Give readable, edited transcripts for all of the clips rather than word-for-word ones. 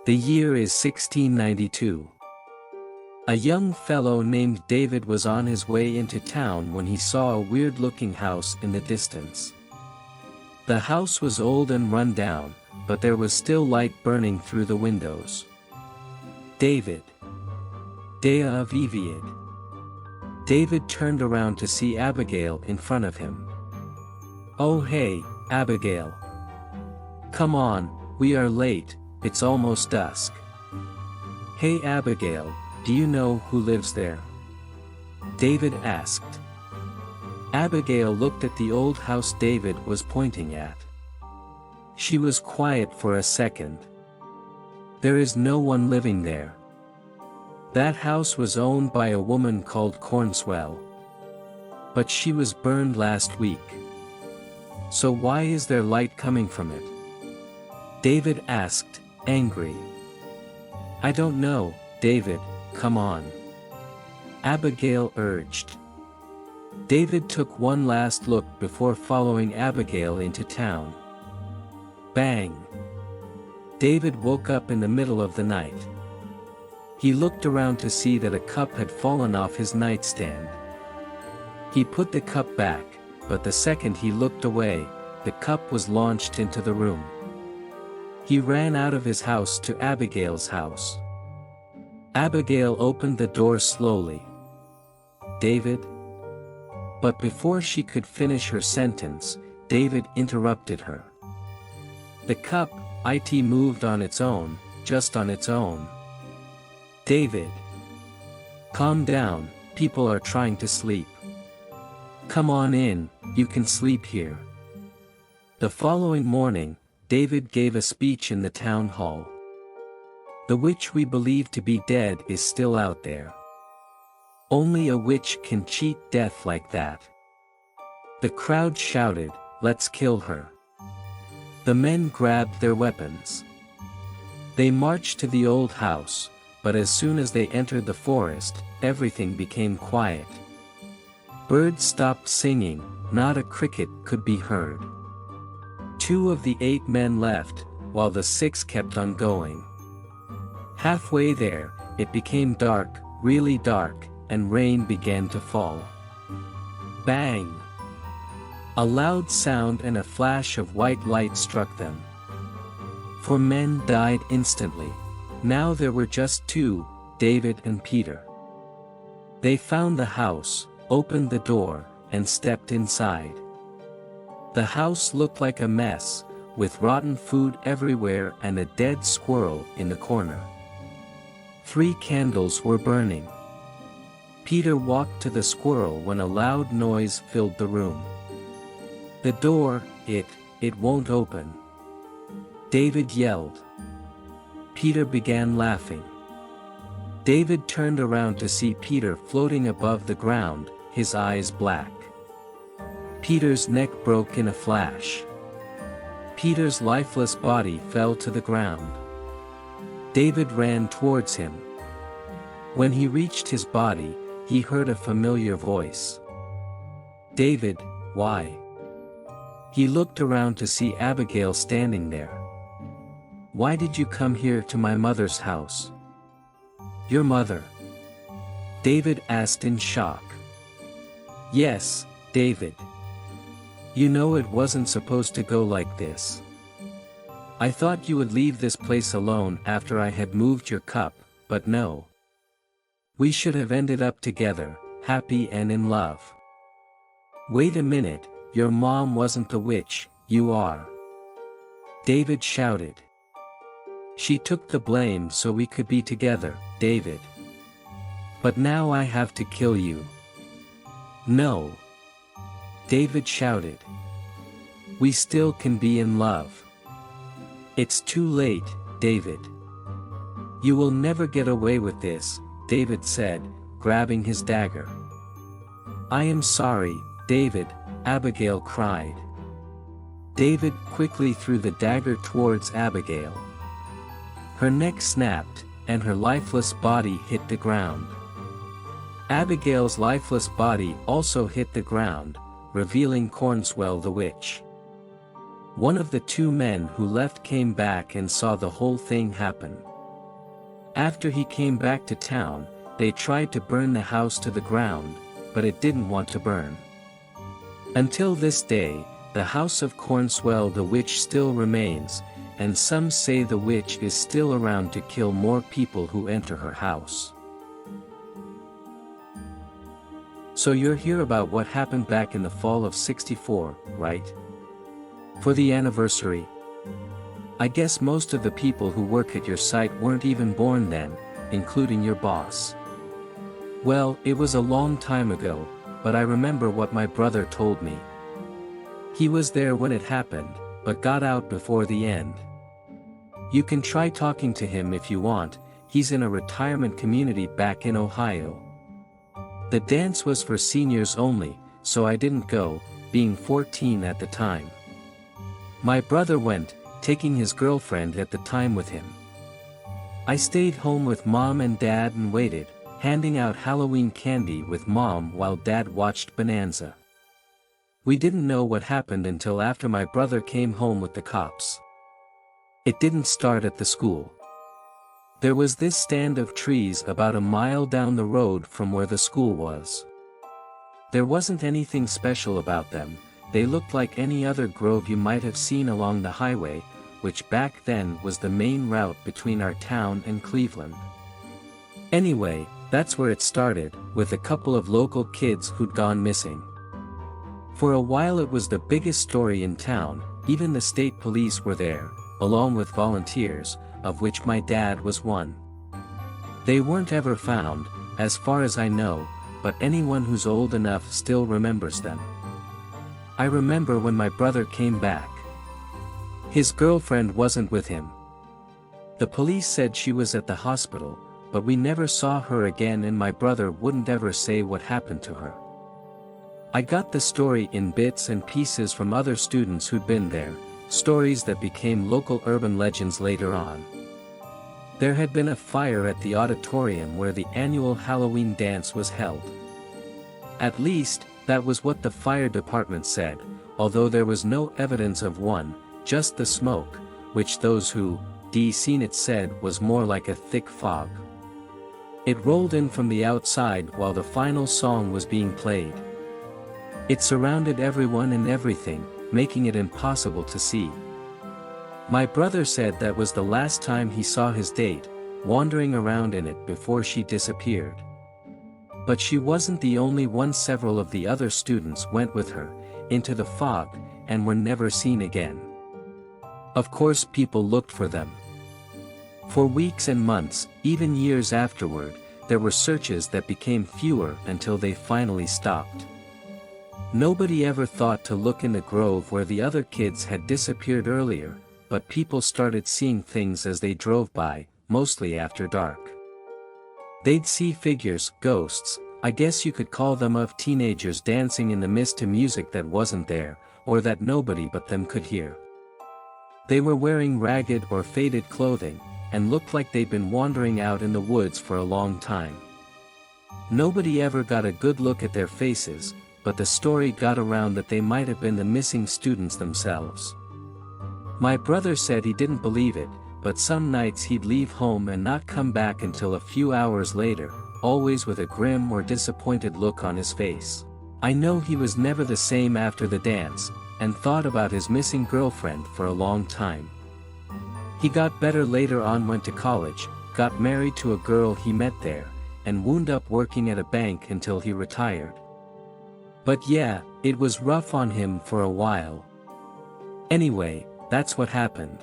The year is 1692. A young fellow named David was on his way into town when he saw a weird-looking house in the distance. The house was old and run down, but there was still light burning through the windows. David. Dea of Eviad. David turned around to see Abigail in front of him. "Oh hey, Abigail. Come on, we are late, it's almost dusk." "Hey Abigail, do you know who lives there?" David asked. Abigail looked at the old house David was pointing at. She was quiet for a second. "There is no one living there. That house was owned by a woman called Cornswell. But she was burned last week. So why is there light coming from it?" David asked, angry. "I don't know, David, come on," Abigail urged. David took one last look before following Abigail into town. Bang! David woke up in the middle of the night. He looked around to see that a cup had fallen off his nightstand. He put the cup back, but the second he looked away, the cup was launched into the room. He ran out of his house to Abigail's house. Abigail opened the door slowly. "David?" But before she could finish her sentence, David interrupted her. The cup, it moved on its own, just on its own. "David. Calm down, people are trying to sleep. Come on in, you can sleep here." The following morning, David gave a speech in the town hall. "The witch we believe to be dead is still out there. Only a witch can cheat death like that." The crowd shouted, "Let's kill her." The men grabbed their weapons. They marched to the old house, but as soon as they entered the forest, everything became quiet. Birds stopped singing, not a cricket could be heard. 2 of the 8 men left, while the 6 kept on going. Halfway there, it became dark, really dark, and rain began to fall. Bang! A loud sound and a flash of white light struck them. 4 men died instantly. Now there were just 2, David and Peter. They found the house, opened the door, and stepped inside. The house looked like a mess, with rotten food everywhere and a dead squirrel in the corner. 3 candles were burning. Peter walked to the squirrel when a loud noise filled the room. "The door, it won't open," David yelled. Peter began laughing. David turned around to see Peter floating above the ground, his eyes black. Peter's neck broke in a flash. Peter's lifeless body fell to the ground. David ran towards him. When he reached his body, he heard a familiar voice. "David, why?" He looked around to see Abigail standing there. "Why did you come here to my mother's house?" "Your mother?" David asked in shock. "Yes, David. You know it wasn't supposed to go like this. I thought you would leave this place alone after I had moved your cup, but no. We should have ended up together, happy and in love." "Wait a minute, your mom wasn't the witch, you are," David shouted. "She took the blame so we could be together, David. But now I have to kill you." "No," David shouted. "We still can be in love." "It's too late, David. You will never get away with this," David said, grabbing his dagger. "I am sorry, David," Abigail cried. David quickly threw the dagger towards Abigail. Her neck snapped, and her lifeless body hit the ground. Abigail's lifeless body also hit the ground, revealing Cornswell the witch. One of the 2 men who left came back and saw the whole thing happen. After he came back to town, they tried to burn the house to the ground, but it didn't want to burn. Until this day, the house of Cornswell the witch still remains, and some say the witch is still around to kill more people who enter her house. So you're here about what happened back in the fall of '64, right? For the anniversary? I guess most of the people who work at your site weren't even born then, including your boss. Well, it was a long time ago, but I remember what my brother told me. He was there when it happened, but got out before the end. You can try talking to him if you want, he's in a retirement community back in Ohio. The dance was for seniors only, so I didn't go, being 14 at the time. My brother went, taking his girlfriend at the time with him. I stayed home with Mom and Dad and waited, handing out Halloween candy with Mom while Dad watched Bonanza. We didn't know what happened until after my brother came home with the cops. It didn't start at the school. There was this stand of trees about a mile down the road from where the school was. There wasn't anything special about them, they looked like any other grove you might have seen along the highway, which back then was the main route between our town and Cleveland. Anyway, that's where it started, with a couple of local kids who'd gone missing. For a while it was the biggest story in town, even the state police were there, along with volunteers, of which my dad was one. They weren't ever found, as far as I know, but anyone who's old enough still remembers them. I remember when my brother came back. His girlfriend wasn't with him. The police said she was at the hospital, but we never saw her again and my brother wouldn't ever say what happened to her. I got the story in bits and pieces from other students who'd been there, stories that became local urban legends later on. There had been a fire at the auditorium where the annual Halloween dance was held. At least, that was what the fire department said, although there was no evidence of one, just the smoke, which those who seen it said was more like a thick fog. It rolled in from the outside while the final song was being played. It surrounded everyone and everything, making it impossible to see. My brother said that was the last time he saw his date, wandering around in it before she disappeared. But she wasn't the only one. Several of the other students went with her, into the fog, and were never seen again. Of course people looked for them. For weeks and months, even years afterward, there were searches that became fewer until they finally stopped. Nobody ever thought to look in the grove where the other kids had disappeared earlier, but people started seeing things as they drove by, mostly after dark. They'd see figures, ghosts, I guess you could call them, of teenagers dancing in the mist to music that wasn't there, or that nobody but them could hear. They were wearing ragged or faded clothing, and looked like they'd been wandering out in the woods for a long time. Nobody ever got a good look at their faces, but the story got around that they might have been the missing students themselves. My brother said he didn't believe it, but some nights he'd leave home and not come back until a few hours later, always with a grim or disappointed look on his face. I know he was never the same after the dance, and thought about his missing girlfriend for a long time. He got better later on, went to college, got married to a girl he met there, and wound up working at a bank until he retired. But yeah, it was rough on him for a while. Anyway, that's what happened.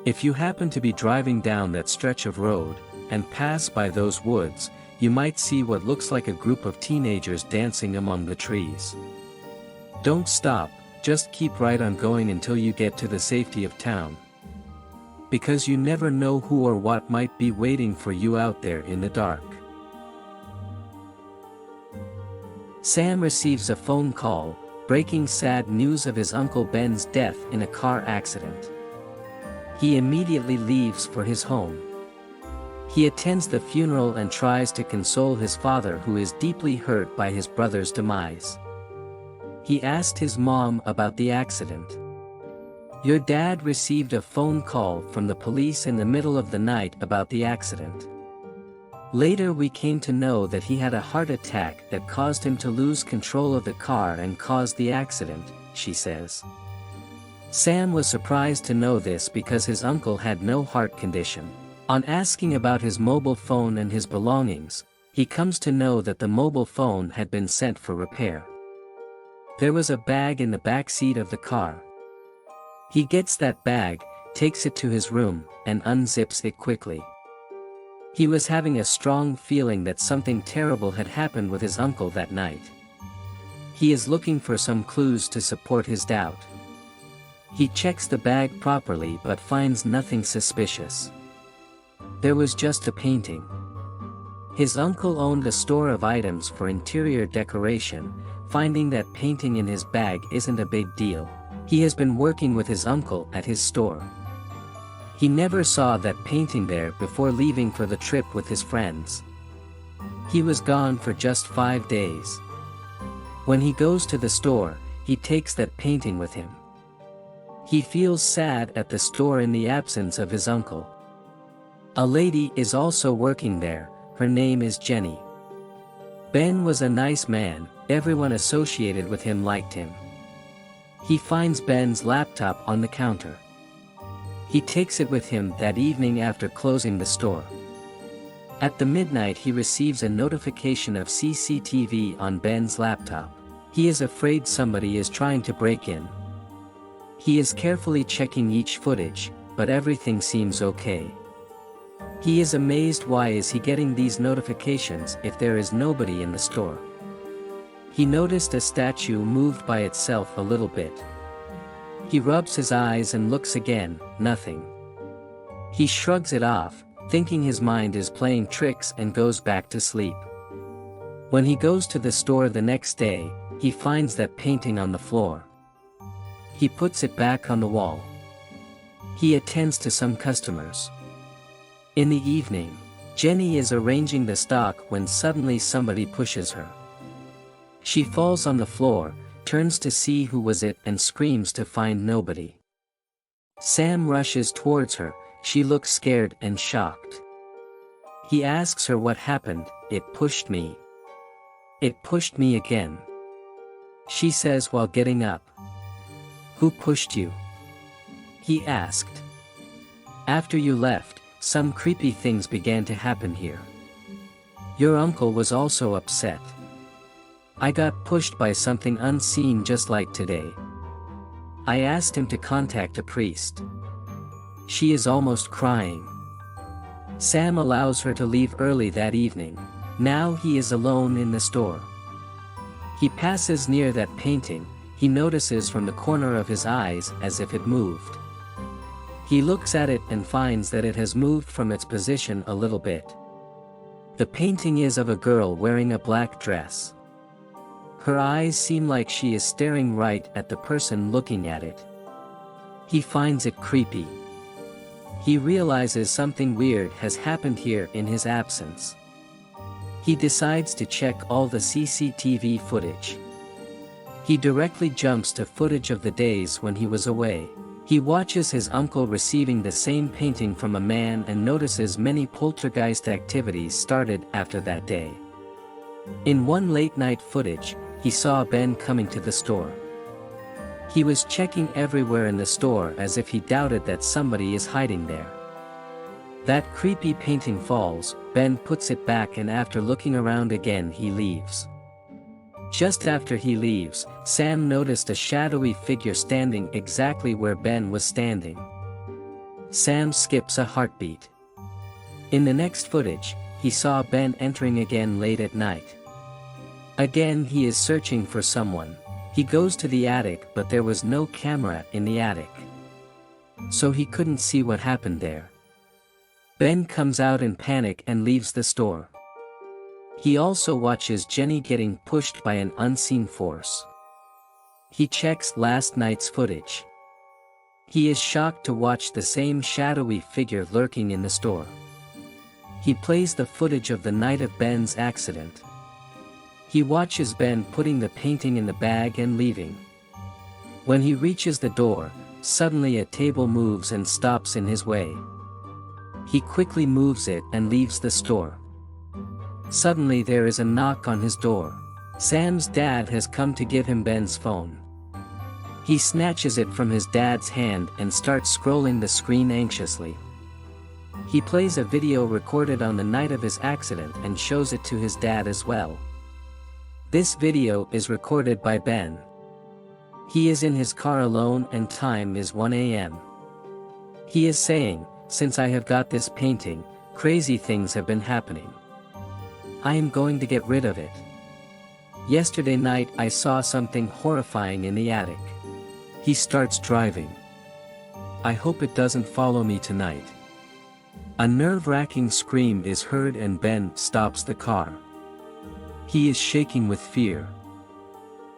If you happen to be driving down that stretch of road, and pass by those woods, you might see what looks like a group of teenagers dancing among the trees. Don't stop, just keep right on going until you get to the safety of town. Because you never know who or what might be waiting for you out there in the dark. Sam receives a phone call, breaking sad news of his Uncle Ben's death in a car accident. He immediately leaves for his home. He attends the funeral and tries to console his father, who is deeply hurt by his brother's demise. He asked his mom about the accident. Your dad received a phone call from the police in the middle of the night about the accident. Later we came to know that he had a heart attack that caused him to lose control of the car and caused the accident, she says. Sam was surprised to know this because his uncle had no heart condition. On asking about his mobile phone and his belongings, he comes to know that the mobile phone had been sent for repair. There was a bag in the back seat of the car. He gets that bag, takes it to his room, and unzips it quickly. He was having a strong feeling that something terrible had happened with his uncle that night. He is looking for some clues to support his doubt. He checks the bag properly but finds nothing suspicious. There was just a painting. His uncle owned a store of items for interior decoration. Finding that painting in his bag isn't a big deal. He has been working with his uncle at his store. He never saw that painting there before leaving for the trip with his friends. He was gone for just 5 days. When he goes to the store, he takes that painting with him. He feels sad at the store in the absence of his uncle. A lady is also working there. Her name is Jenny. Ben was a nice man. Everyone associated with him liked him. He finds Ben's laptop on the counter. He takes it with him that evening after closing the store. At the midnight he receives a notification of CCTV on Ben's laptop. He is afraid somebody is trying to break in. He is carefully checking each footage, but everything seems okay. He is amazed why is he getting these notifications if there is nobody in the store. He noticed a statue moved by itself a little bit. He rubs his eyes and looks again, nothing. He shrugs it off, thinking his mind is playing tricks and goes back to sleep. When he goes to the store the next day, he finds that painting on the floor. He puts it back on the wall. He attends to some customers. In the evening, Jenny is arranging the stock when suddenly somebody pushes her. She falls on the floor, turns to see who was it and screams to find nobody. Sam rushes towards her. She looks scared and shocked. He asks her what happened. It pushed me. It pushed me again. She says while getting up. Who pushed you? He asked. After you left, some creepy things began to happen here. Your uncle was also upset. I got pushed by something unseen just like today. I asked him to contact a priest. She is almost crying. Sam allows her to leave early that evening. Now he is alone in the store. He passes near that painting. He notices from the corner of his eyes as if it moved. He looks at it and finds that it has moved from its position a little bit. The painting is of a girl wearing a black dress. Her eyes seem like she is staring right at the person looking at it. He finds it creepy. He realizes something weird has happened here in his absence. He decides to check all the CCTV footage. He directly jumps to footage of the days when he was away. He watches his uncle receiving the same painting from a man and notices many poltergeist activities started after that day. In one late-night footage, he saw Ben coming to the store. He was checking everywhere in the store as if he doubted that somebody is hiding there. That creepy painting falls, Ben puts it back and after looking around again he leaves. Just after he leaves, Sam noticed a shadowy figure standing exactly where Ben was standing. Sam skips a heartbeat. In the next footage, he saw Ben entering again late at night. Again he is searching for someone. He goes to the attic but there was no camera in the attic. So he couldn't see what happened there. Ben comes out in panic and leaves the store. He also watches Jenny getting pushed by an unseen force. He checks last night's footage. He is shocked to watch the same shadowy figure lurking in the store. He plays the footage of the night of Ben's accident. He watches Ben putting the painting in the bag and leaving. When he reaches the door, Suddenly a table moves and stops in his way. He quickly moves it and leaves the store. Suddenly there is a knock on his door. Sam's dad has come to give him Ben's phone. He snatches it from his dad's hand and starts scrolling the screen anxiously. He plays a video recorded on the night of his accident and shows it to his dad as well. This video is recorded by Ben. He is in his car alone and time is 1 a.m. He is saying, "Since I have got this painting, crazy things have been happening. I am going to get rid of it. Yesterday night I saw something horrifying in the attic." He starts driving. "I hope it doesn't follow me tonight." A nerve-wracking scream is heard and Ben stops the car. He is shaking with fear.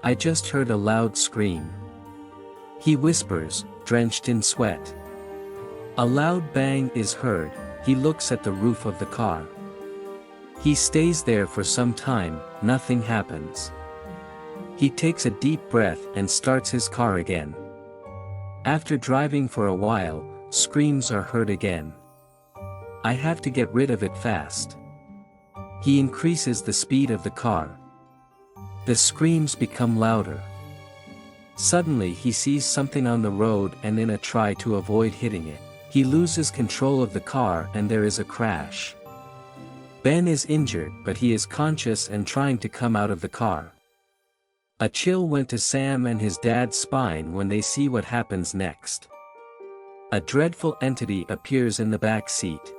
"I just heard a loud scream," he whispers, drenched in sweat. A loud bang is heard. He looks at the roof of the car. He stays there for some time, nothing happens. He takes a deep breath and starts his car again. After driving for a while, screams are heard again. "I have to get rid of it fast." He increases the speed of the car. The screams become louder. Suddenly he sees something on the road and in a try to avoid hitting it, he loses control of the car and there is a crash. Ben is injured but he is conscious and trying to come out of the car. A chill went to Sam and his dad's spine when they see what happens next. A dreadful entity appears in the back seat.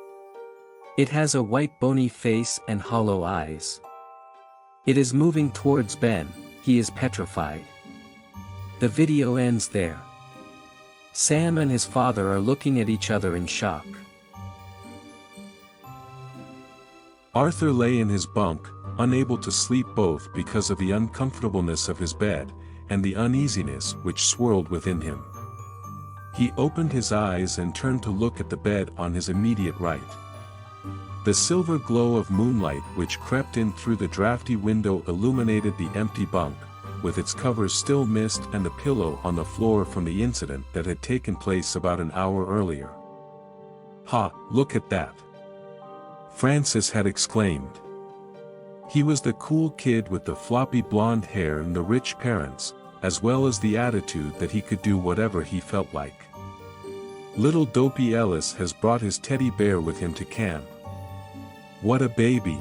It has a white bony face and hollow eyes. It is moving towards Ben. He is petrified. The video ends there. Sam and his father are looking at each other in shock. Arthur lay in his bunk, unable to sleep both because of the uncomfortableness of his bed, and the uneasiness which swirled within him. He opened his eyes and turned to look at the bed on his immediate right. The silver glow of moonlight which crept in through the drafty window illuminated the empty bunk, with its covers still mist and the pillow on the floor from the incident that had taken place about an hour earlier. "Ha, look at that!" Francis had exclaimed. He was the cool kid with the floppy blonde hair and the rich parents, as well as the attitude that he could do whatever he felt like. Little dopey Ellis has brought his teddy bear with him to camp. What a baby!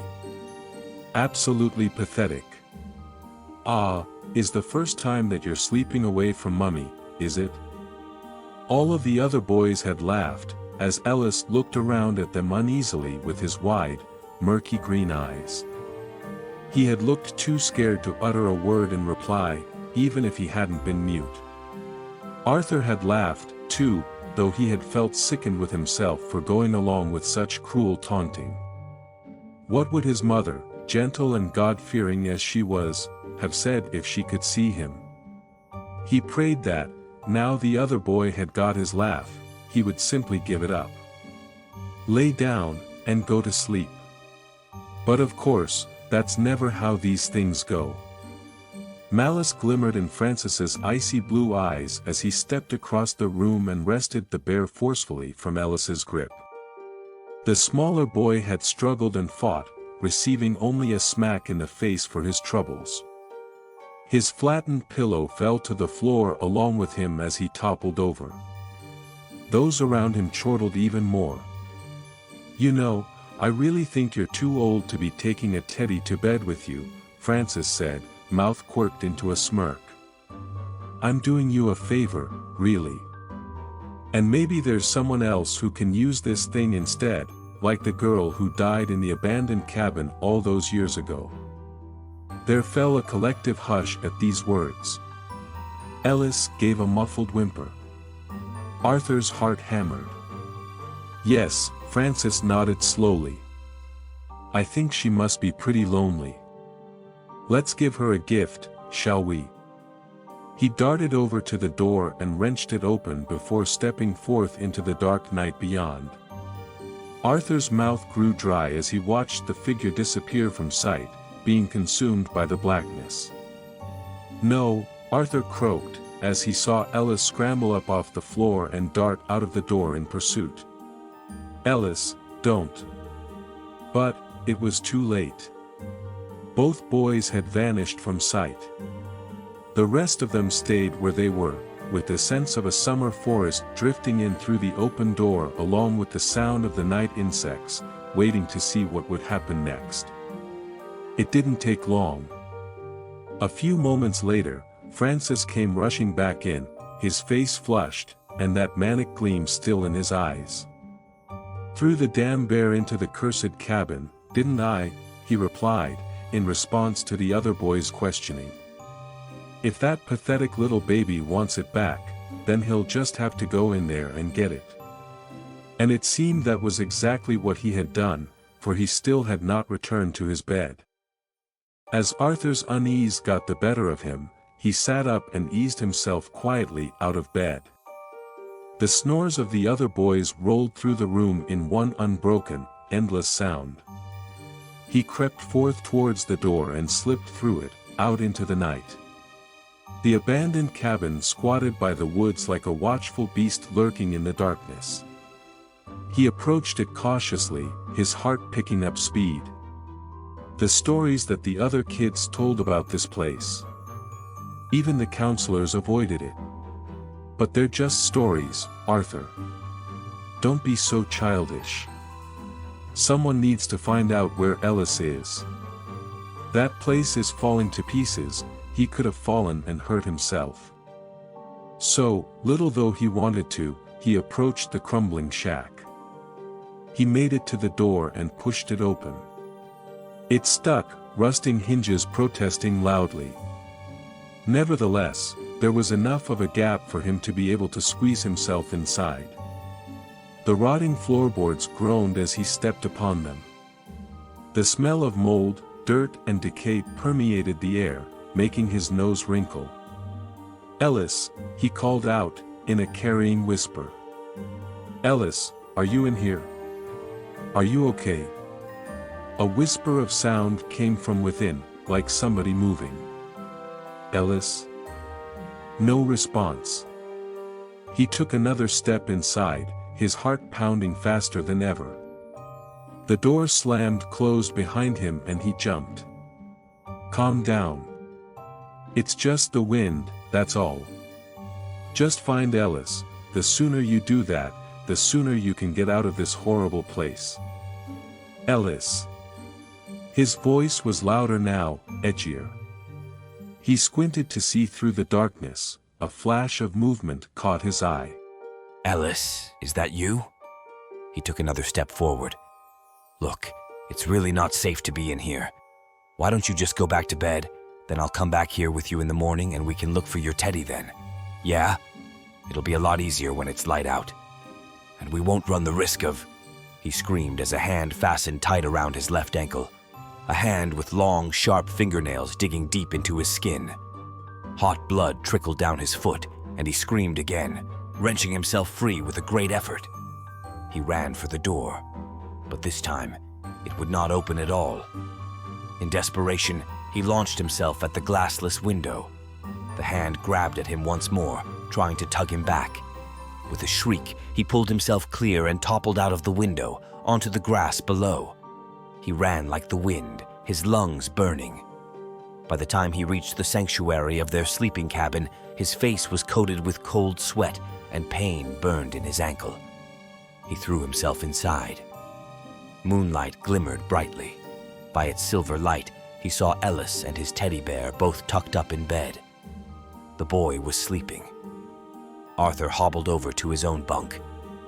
Absolutely pathetic. "Ah, is the first time that you're sleeping away from Mummy, is it?" All of the other boys had laughed, as Ellis looked around at them uneasily with his wide, murky green eyes. He had looked too scared to utter a word in reply, even if he hadn't been mute. Arthur had laughed, too, though he had felt sickened with himself for going along with such cruel taunting. What would his mother, gentle and God-fearing as she was, have said if she could see him? He prayed that, now the other boy had got his laugh, he would simply give it up. Lay down, and go to sleep. But of course, that's never how these things go. Malice glimmered in Francis's icy blue eyes as he stepped across the room and wrested the bear forcefully from Ellis's grip. The smaller boy had struggled and fought, receiving only a smack in the face for his troubles. His flattened pillow fell to the floor along with him as he toppled over. Those around him chortled even more. "You know, I really think you're too old to be taking a teddy to bed with you," Francis said, mouth quirked into a smirk. "I'm doing you a favor, really. And maybe there's someone else who can use this thing instead, like the girl who died in the abandoned cabin all those years ago." There fell a collective hush at these words. Ellis gave a muffled whimper. Arthur's heart hammered. "Yes," Francis nodded slowly. "I think she must be pretty lonely. Let's give her a gift, shall we?" He darted over to the door and wrenched it open before stepping forth into the dark night beyond. Arthur's mouth grew dry as he watched the figure disappear from sight, being consumed by the blackness. "No," Arthur croaked, as he saw Ellis scramble up off the floor and dart out of the door in pursuit. "Ellis, don't." But it was too late. Both boys had vanished from sight. The rest of them stayed where they were, with the sense of a summer forest drifting in through the open door along with the sound of the night insects, waiting to see what would happen next. It didn't take long. A few moments later, Francis came rushing back in, his face flushed, and that manic gleam still in his eyes. "Threw the damn bear into the cursed cabin, didn't I?" he replied, in response to the other boys' questioning. "If that pathetic little baby wants it back, then he'll just have to go in there and get it." And it seemed that was exactly what he had done, for he still had not returned to his bed. As Arthur's unease got the better of him, he sat up and eased himself quietly out of bed. The snores of the other boys rolled through the room in one unbroken, endless sound. He crept forth towards the door and slipped through it, out into the night. The abandoned cabin squatted by the woods like a watchful beast lurking in the darkness. He approached it cautiously, his heart picking up speed. The stories that the other kids told about this place. Even the counselors avoided it. "But they're just stories, Arthur. Don't be so childish. Someone needs to find out where Ellis is. That place is falling to pieces, he could have fallen and hurt himself." So, little though he wanted to, he approached the crumbling shack. He made it to the door and pushed it open. It stuck, rusting hinges protesting loudly. Nevertheless, there was enough of a gap for him to be able to squeeze himself inside. The rotting floorboards groaned as he stepped upon them. The smell of mold, dirt and decay permeated the air, making his nose wrinkle. "Ellis," he called out, in a carrying whisper. "Ellis, are you in here? Are you okay?" A whisper of sound came from within, like somebody moving. "Ellis?" No response. He took another step inside, his heart pounding faster than ever. The door slammed closed behind him and he jumped. "Calm down. It's just the wind, that's all. Just find Ellis. The sooner you do that, the sooner you can get out of this horrible place. Ellis." His voice was louder now, edgier. He squinted to see through the darkness. A flash of movement caught his eye. "Ellis, is that you?" He took another step forward. "Look, it's really not safe to be in here. Why don't you just go back to bed? Then I'll come back here with you in the morning and we can look for your teddy then. Yeah? It'll be a lot easier when it's light out. And we won't run the risk of..." He screamed as a hand fastened tight around his left ankle. A hand with long, sharp fingernails digging deep into his skin. Hot blood trickled down his foot, and he screamed again, wrenching himself free with a great effort. He ran for the door, but this time, it would not open at all. In desperation, he launched himself at the glassless window. The hand grabbed at him once more, trying to tug him back. With a shriek, he pulled himself clear and toppled out of the window, onto the grass below. He ran like the wind, his lungs burning. By the time he reached the sanctuary of their sleeping cabin, his face was coated with cold sweat and pain burned in his ankle. He threw himself inside. Moonlight glimmered brightly. By its silver light, he saw Ellis and his teddy bear both tucked up in bed. The boy was sleeping. Arthur hobbled over to his own bunk.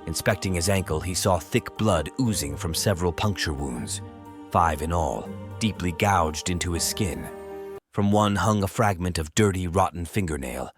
Inspecting his ankle, he saw thick blood oozing from several puncture wounds, 5 in all, deeply gouged into his skin. From one hung a fragment of dirty, rotten fingernail,